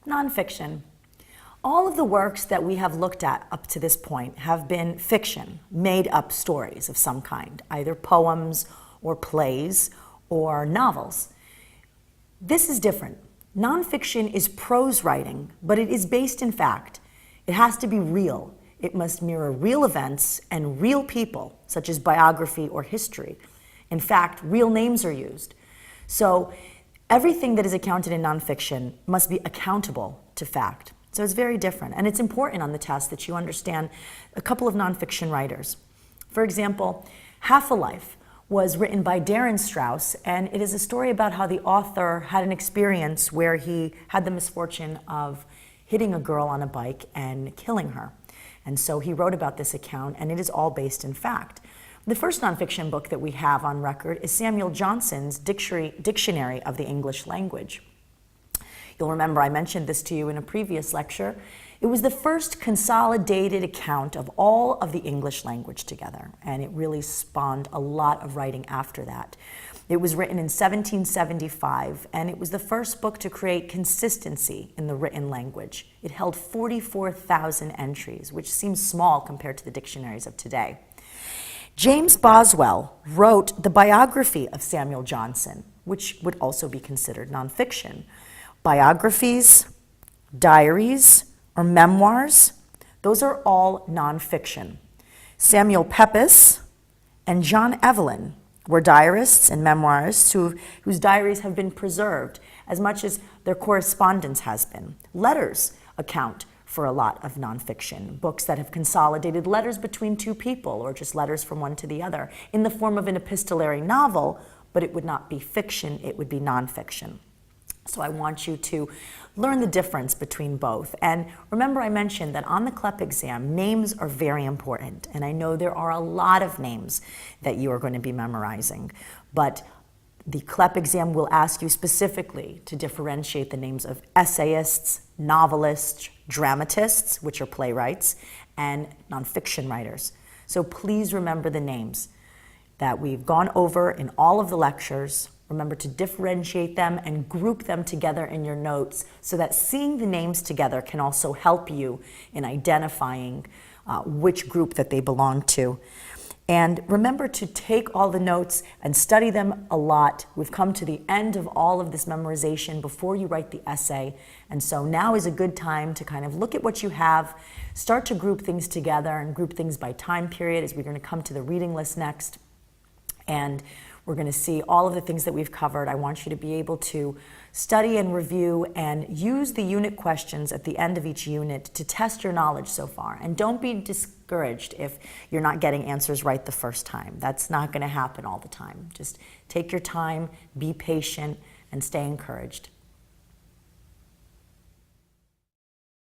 Nonfiction. All of the works that we have looked at up to this point have been fiction, made up stories of some kind, either poems or plays or novels. This is different. Nonfiction is prose writing, but it is based in fact. It has to be real. It must mirror real events and real people, such as biography or history. In fact, real names are used. So everything that is accounted in nonfiction must be accountable to fact. So it's very different. And it's important on the test that you understand a couple of nonfiction writers. For example, Half a Life was written by Darren Strauss, and it is a story about how the author had an experience where he had the misfortune of hitting a girl on a bike and killing her. And so he wrote about this account, and it is all based in fact. The first nonfiction book that we have on record is Samuel Johnson's Dictionary of the English Language. You'll remember I mentioned this to you in a previous lecture. It was the first consolidated account of all of the English language together, and it really spawned a lot of writing after that. It was written in 1775, and it was the first book to create consistency in the written language. It held 44,000 entries, which seems small compared to the dictionaries of today. James Boswell wrote the biography of Samuel Johnson, which would also be considered nonfiction. Biographies, diaries, or memoirs, those are all nonfiction. Samuel Pepys and John Evelyn were diarists and memoirists whose diaries have been preserved as much as their correspondence has been. Letters account for a lot of nonfiction, books that have consolidated letters between two people or just letters from one to the other in the form of an epistolary novel, but it would not be fiction, it would be nonfiction. So I want you to learn the difference between both. And remember I mentioned that on the CLEP exam, names are very important. And I know there are a lot of names that you are going to be memorizing. But the CLEP exam will ask you specifically to differentiate the names of essayists, novelists, dramatists, which are playwrights, and nonfiction writers. So please remember the names that we've gone over in all of the lectures. Remember to differentiate them and group them together in your notes so that seeing the names together can also help you in identifying which group that they belong to. And remember to take all the notes and study them a lot. We've come to the end of all of this memorization before you write the essay. And so now is a good time to kind of look at what you have, start to group things together and group things by time period as we're going to come to the reading list next. And we're going to see all of the things that we've covered. I want you to be able to study and review and use the unit questions at the end of each unit to test your knowledge so far. And don't be discouraged if you're not getting answers right the first time. That's not going to happen all the time. Just take your time, be patient, and stay encouraged.